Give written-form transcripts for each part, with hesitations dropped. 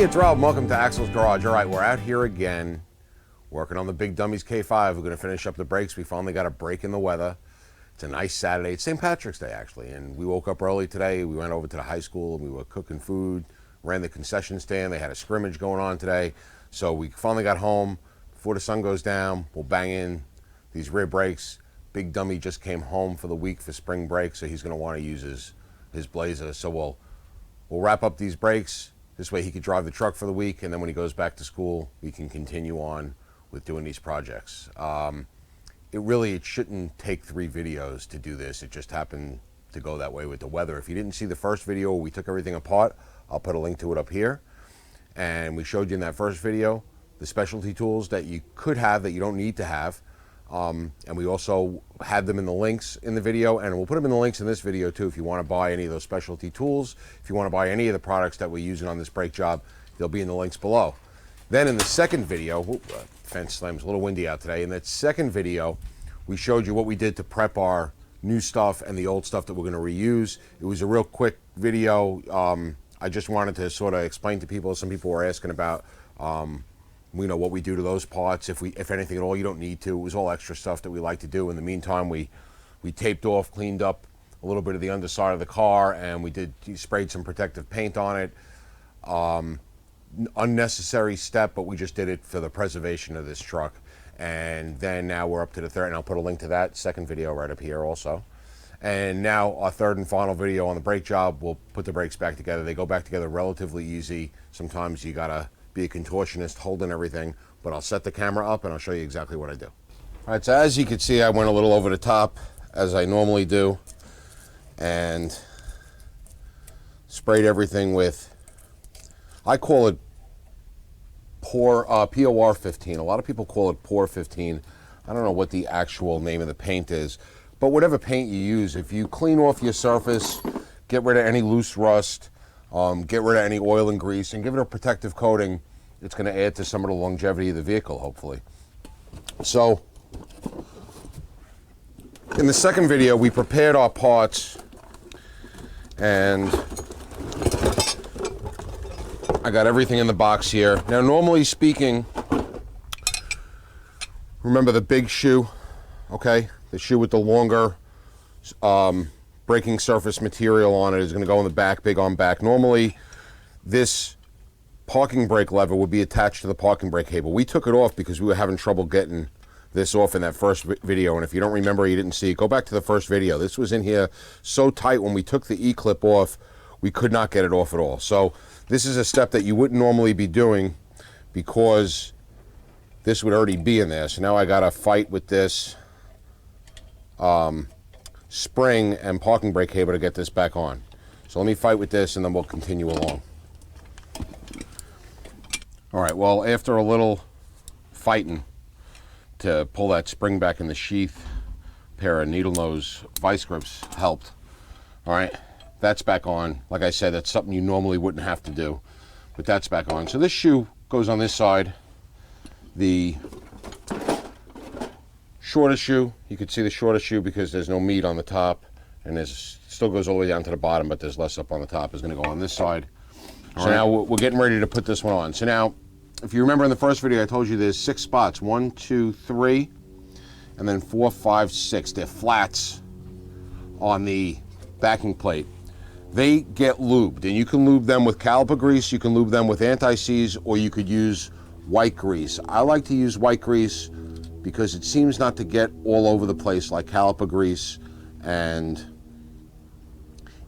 it's Rob. Welcome to Axel's Garage. All right, we're out here again, working on the Big Dummies K5. We're going to finish up the brakes. We finally got a break in the weather. It's a nice Saturday. It's St. Patrick's Day, actually, and we woke up early today. We went over to the high school, and we were cooking food, ran the concession stand. They had a scrimmage going on today. So we finally got home. Before the sun goes down, we'll bang in these rear brakes. Big Dummy just came home for the week for spring break, so he's going to want to use his Blazer. So we'll wrap up these brakes. This way he could drive the truck for the week, and then when he goes back to school, we can continue on with doing these projects. It shouldn't take 3 videos to do this. It just happened to go that way with the weather. If you didn't see the first video where we took everything apart, I'll put a link to it up here. And we showed you in that first video the specialty tools that you could have that you don't need to have. And we also had them in the links in the video, and we'll put them in the links in this video too if you want to buy any of those specialty tools. If you want to buy any of the products that we're using on this brake job, they'll be in the links below. Then in the second video, fence slams, a little windy out today. In that second video, we showed you what we did to prep our new stuff and the old stuff that we're going to reuse. It was a real quick video. I just wanted to sort of explain to people. Some people were asking about what we do to those parts. If anything at all, you don't need to. It was all extra stuff that we like to do. In the meantime, we taped off, cleaned up a little bit of the underside of the car, and we sprayed some protective paint on it. Unnecessary step, but we just did it for the preservation of this truck. And then now we're up to the third, and I'll put a link to that second video right up here also. And now our third and final video on the brake job, we'll put the brakes back together. They go back together relatively easy. Sometimes you gotta be a contortionist holding everything, but I'll set the camera up and I'll show you exactly what I do. All right, so as you can see, I went a little over the top as I normally do and sprayed everything with, I call it POR 15. A lot of people call it POR 15. I don't know what the actual name of the paint is, but whatever paint you use, if you clean off your surface, get rid of any loose rust, get rid of any oil and grease, and give it a protective coating, it's going to add to some of the longevity of the vehicle, hopefully. So, in the second video, we prepared our parts, and I got everything in the box here. Now, normally speaking, remember the big shoe, okay? The shoe with the longer braking surface material on it is going to go in the back, big on back. Normally, this parking brake lever would be attached to the parking brake cable. We took it off because we were having trouble getting this off in that first video, and if you don't remember, you didn't see it, go back to the first video. This was in here so tight when we took the E-clip off, we could not get it off at all. So this is a step that you wouldn't normally be doing because this would already be in there. So now I got to fight with this spring and parking brake cable to get this back on. So let me fight with this and then we'll continue along. All right, well, after a little fighting to pull that spring back in the sheath, a pair of needle nose vice grips helped. All right, that's back on. Like I said, that's something you normally wouldn't have to do, but that's back on. So this shoe goes on this side. The shortest shoe, you can see the shortest shoe because there's no meat on the top, and there's still goes all the way down to the bottom, but there's less up on the top, is going to go on this side. So now we're getting ready to put this one on. So now, if you remember in the first video, I told you there's 6 spots, 1, 2, 3, and then 4, 5, 6. They're flats on the backing plate. They get lubed, and you can lube them with caliper grease, you can lube them with anti-seize, or you could use white grease. I like to use white grease because it seems not to get all over the place like caliper grease and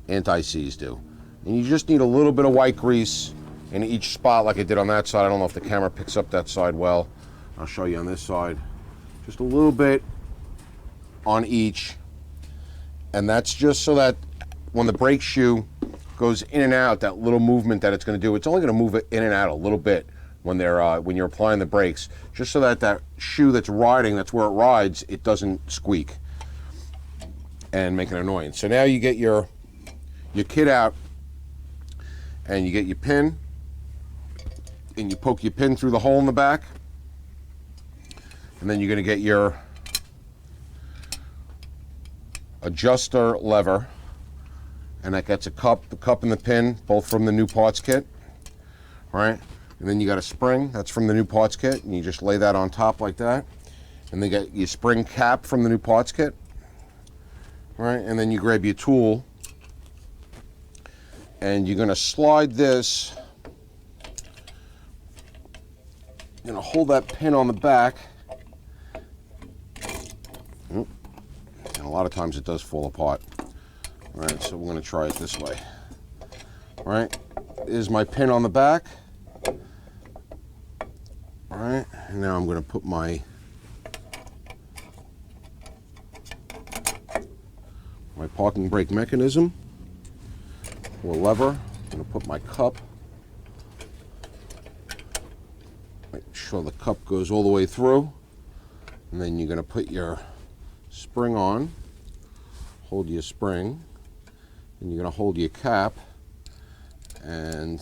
anti-seize do. And you just need a little bit of white grease in each spot like I did on that side. I don't know if the camera picks up that side well. I'll show you on this side. Just a little bit on each. And that's just so that when the brake shoe goes in and out, that little movement that it's going to do, it's only going to move it in and out a little bit when you're applying the brakes, just so that that shoe that's riding, that's where it rides, it doesn't squeak and make an annoyance. So now you get your kit out and you get your pin and you poke your pin through the hole in the back, and then you're going to get your adjuster lever, and that gets the cup and the pin, both from the new parts kit. right? And then you got a spring, that's from the new parts kit, and you just lay that on top like that. And then get your spring cap from the new parts kit, right? And then you grab your tool, and you're gonna slide this, you're gonna hold that pin on the back, and a lot of times it does fall apart. All right, so we're gonna try it this way. All right, is my pin on the back. All right, and now I'm gonna put my parking brake mechanism or lever. I'm gonna put my cup. Make sure the cup goes all the way through, and then you're gonna put your spring on. Hold your spring, and you're gonna hold your cap, and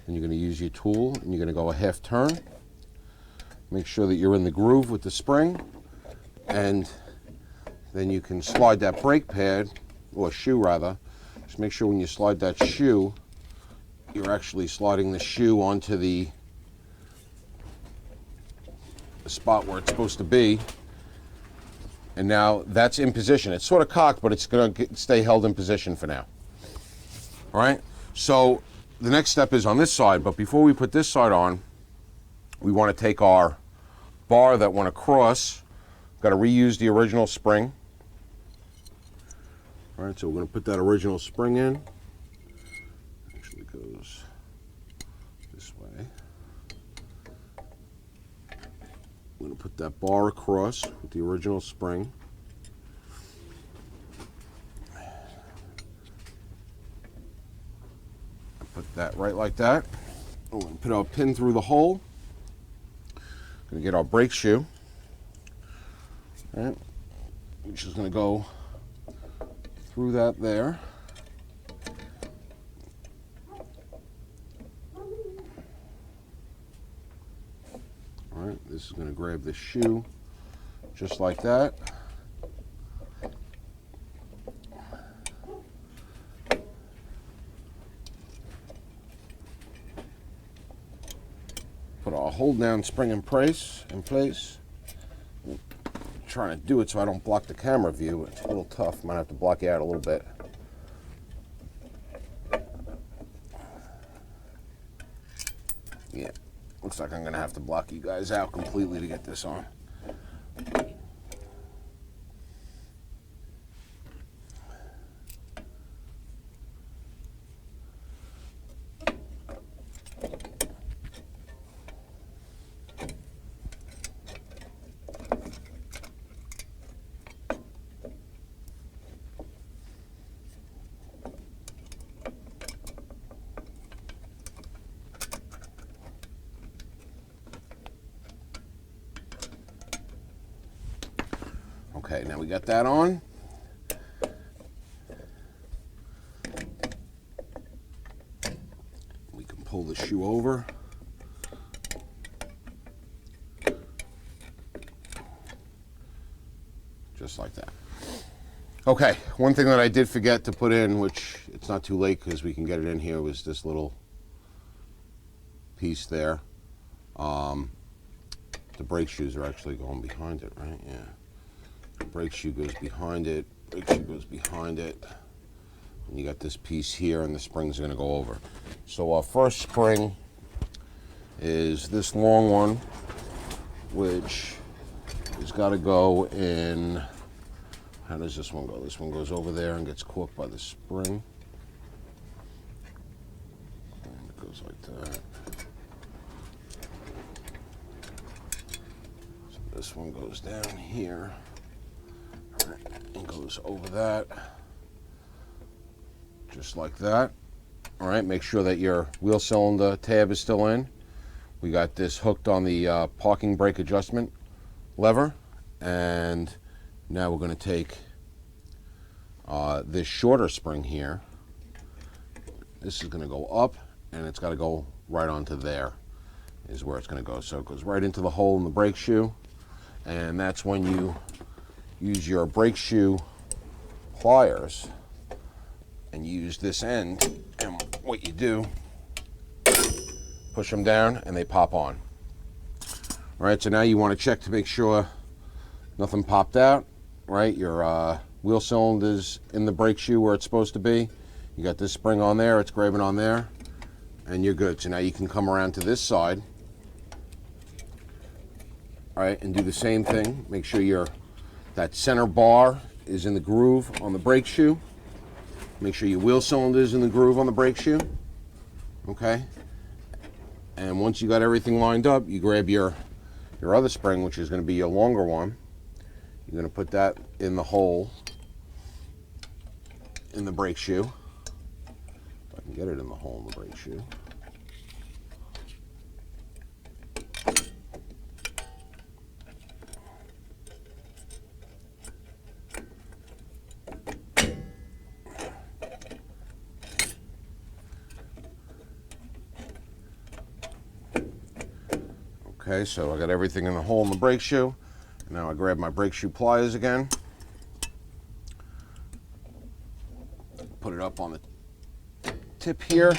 then you're gonna use your tool, and you're gonna go a half turn. Make sure that you're in the groove with the spring, and then you can slide that brake pad, or shoe rather. Just make sure when you slide that shoe, you're actually sliding the shoe onto the spot where it's supposed to be. And now that's in position. It's sort of cocked, but it's going to stay held in position for now. All right, so the next step is on this side, but before we put this side on, we want to take our bar that went across, got to reuse the original spring. All right, so we're going to put that original spring in. Actually goes this way. I'm going to put that bar across with the original spring. Put that right like that. We're going to put our pin through the hole. Going to get our brake shoe. All right, which is going to go through that there. All right, this is going to grab the shoe just like that. Put our hold down spring in place. I'm trying to do it so I don't block the camera view. It's a little tough. Might have to block you out a little bit. Yeah, looks like I'm gonna have to block you guys out completely to get this on. Okay, now we got that on. We can pull the shoe over. Just like that. Okay, one thing that I did forget to put in, which it's not too late because we can get it in here, was this little piece there. The brake shoes are actually going behind it, right? Yeah. Brake shoe goes behind it, brake shoe goes behind it, and you got this piece here, and the springs are going to go over. So our first spring is this long one, which has got to go in. How does this one go? This one goes over there and gets caught by the spring, and it goes like that. So this one goes down here and goes over that, just like that. All right, make sure that your wheel cylinder tab is still in. We got this hooked on the parking brake adjustment lever, and now we're going to take this shorter spring here. This is going to go up, and it's got to go right onto there is where it's going to go. So it goes right into the hole in the brake shoe, and that's when you use your brake shoe pliers and use this end, and what you do, put push them down, and they pop on. All right, so now you want to check to make sure nothing popped out, right? Your wheel cylinder's in the brake shoe where it's supposed to be. You got this spring on there, it's grabbing on there, and you're good. So now you can come around to this side, all right, and do the same thing. Make sure that center bar is in the groove on the brake shoe. Make sure your wheel cylinder is in the groove on the brake shoe, okay? And once you got everything lined up, you grab your other spring, which is going to be your longer one. You're going to put that in the hole in the brake shoe. If I can get it in the hole in the brake shoe. Okay, so I got everything in the hole in the brake shoe. Now I grab my brake shoe pliers again. Put it up on the tip here.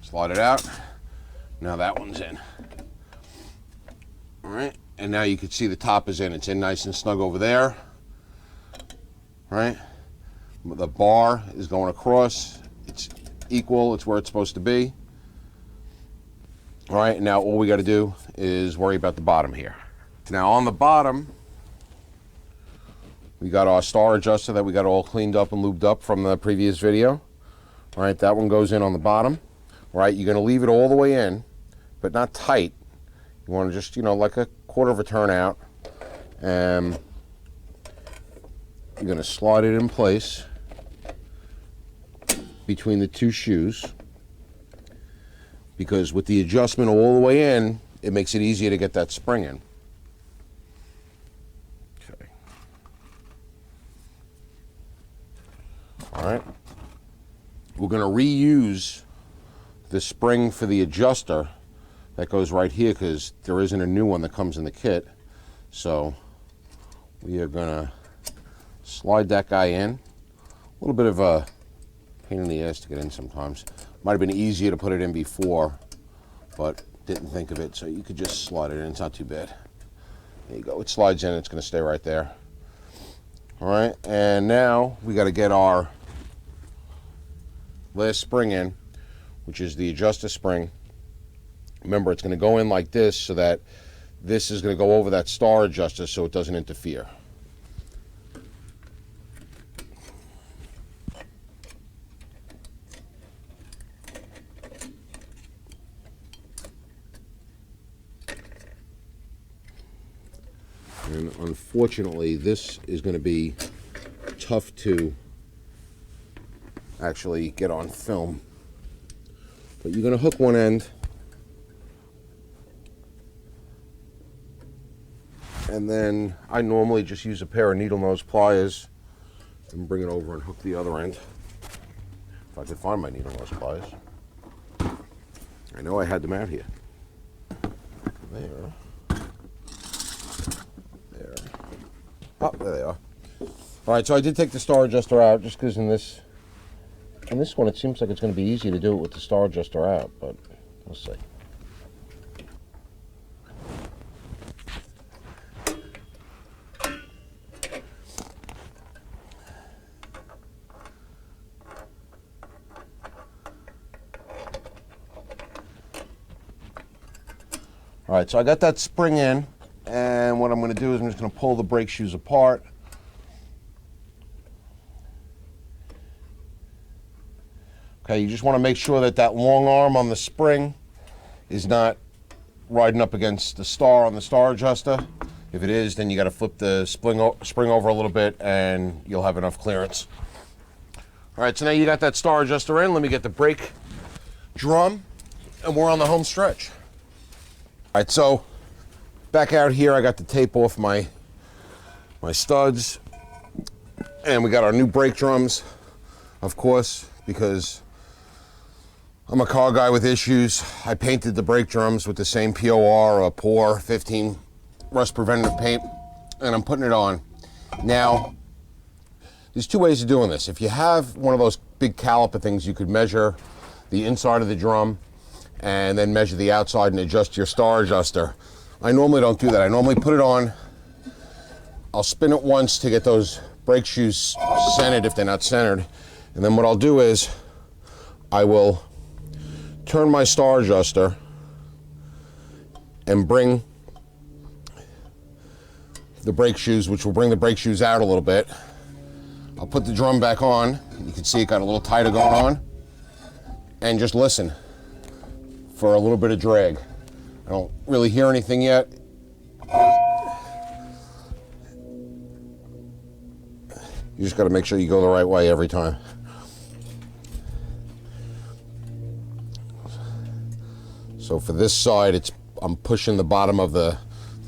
Slide it out. Now that one's in. All right, and now you can see the top is in. It's in nice and snug over there. All right, the bar is going across. It's equal. It's where it's supposed to be. All right, now all we got to do is worry about the bottom here. Now on the bottom, we got our star adjuster that we got all cleaned up and lubed up from the previous video. All right, that one goes in on the bottom. All right, you're going to leave it all the way in, but not tight. You want to just, like a quarter of a turn out. And you're going to slide it in place between the two shoes. Because with the adjustment all the way in, it makes it easier to get that spring in. Okay. All right. We're going to reuse the spring for the adjuster that goes right here because there isn't a new one that comes in the kit. So we are going to slide that guy in. A little bit of a pain in the ass to get in sometimes. Might have been easier to put it in before, but didn't think of it, so you could just slide it in. It's not too bad. There you go. It slides in. It's going to stay right there. All right, and now we got to get our last spring in, which is the adjuster spring. Remember, it's going to go in like this so that this is going to go over that star adjuster so it doesn't interfere. And unfortunately, this is going to be tough to actually get on film. But you're going to hook one end, and then I normally just use a pair of needle nose pliers and bring it over and hook the other end. If I could find my needle nose pliers. I know I had them out here. There. Oh, there they are. All right, so I did take the star adjuster out just because in this one it seems like it's going to be easy to do it with the star adjuster out, but we'll see. All right, so I got that spring in. And what I'm going to do is I'm just going to pull the brake shoes apart. Okay, you just want to make sure that that long arm on the spring is not riding up against the star on the star adjuster. If it is, then you got to flip the spring over a little bit and you'll have enough clearance. All right, so now you got that star adjuster in. Let me get the brake drum and we're on the home stretch. All right, so back out here, I got the tape off my studs, and we got our new brake drums, of course, because I'm a car guy with issues. I painted the brake drums with the same POR, a POR 15 rust preventative paint, and I'm putting it on. Now, there's two ways of doing this. If you have one of those big caliper things, you could measure the inside of the drum and then measure the outside and adjust your star adjuster. I normally don't do that. I normally put it on, I'll spin it once to get those brake shoes centered if they're not centered, and then what I'll do is I will turn my star adjuster and bring the brake shoes, which will bring the brake shoes out a little bit. I'll put the drum back on. You can see it got a little tighter going on. And just listen for a little bit of drag. I don't really hear anything yet. You just got to make sure you go the right way every time. So for this side, I'm pushing the bottom of the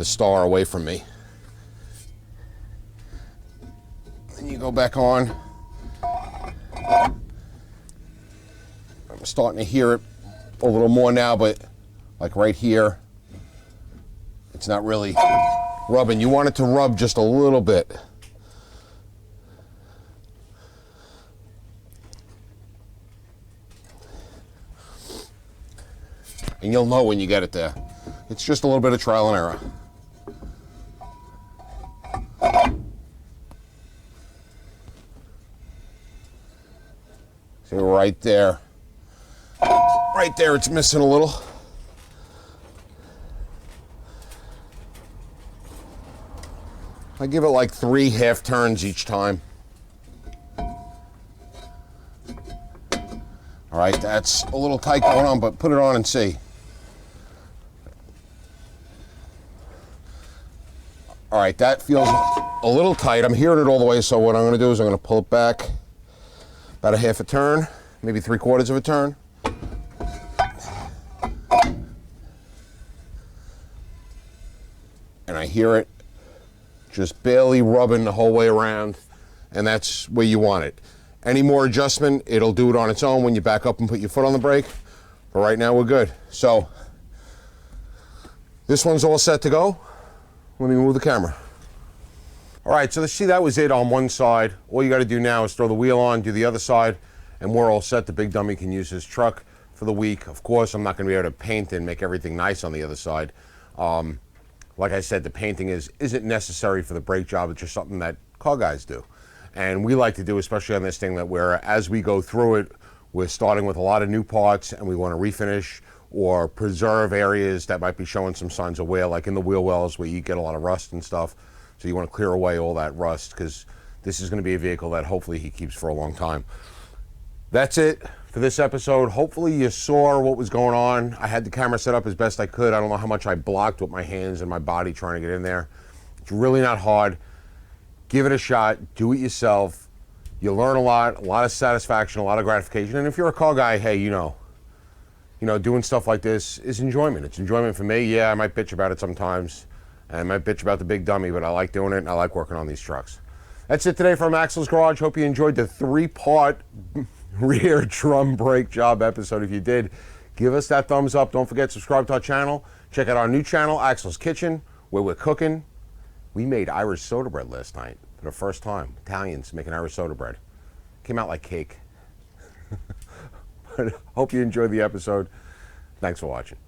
star away from me. Then you go back on. I'm starting to hear it a little more now, but like right here, it's not really rubbing. You want it to rub just a little bit. And you'll know when you get it there. It's just a little bit of trial and error. See, right there. Right there, it's missing a little. I give it like 3 half turns each time. All right, that's a little tight going on, but put it on and see. All right, that feels a little tight. I'm hearing it all the way, so what I'm gonna do is I'm gonna pull it back about a half a turn, maybe 3/4 of a turn. And I hear it just barely rubbing the whole way around, and that's where you want it. Any more adjustment, it'll do it on its own when you back up and put your foot on the brake. But right now we're good. So this one's all set to go. Let me move the camera. All right, so let's see, that was it on one side. All you got to do now is throw the wheel on, do the other side, and we're all set. The big dummy can use his truck for the week. Of course, I'm not going to be able to paint and make everything nice on the other side. Like I said, the painting isn't necessary for the brake job. It's just something that car guys do. And we like to do, especially on this thing, that as we go through it, we're starting with a lot of new parts and we want to refinish or preserve areas that might be showing some signs of wear, like in the wheel wells where you get a lot of rust and stuff. So you want to clear away all that rust, because this is going to be a vehicle that hopefully he keeps for a long time. That's it for this episode. Hopefully you saw what was going on. I had the camera set up as best I could. I don't know how much I blocked with my hands and my body trying to get in there. It's really not hard. Give it a shot. Do it yourself. You learn a lot of satisfaction, a lot of gratification. And if you're a car guy, hey, you know, doing stuff like this is enjoyment. It's enjoyment for me. Yeah, I might bitch about it sometimes, and I might bitch about the big dummy, but I like doing it, and I like working on these trucks. That's it today from Axel's Garage. Hope you enjoyed the 3-part rear drum brake job episode. If you did, give us that thumbs up. Don't forget, subscribe to our channel. Check out our new channel, Axel's Kitchen, where we're cooking. We made Irish soda bread last night for the first time. Italians making Irish soda bread. Came out like cake. But hope you enjoyed the episode. Thanks for watching.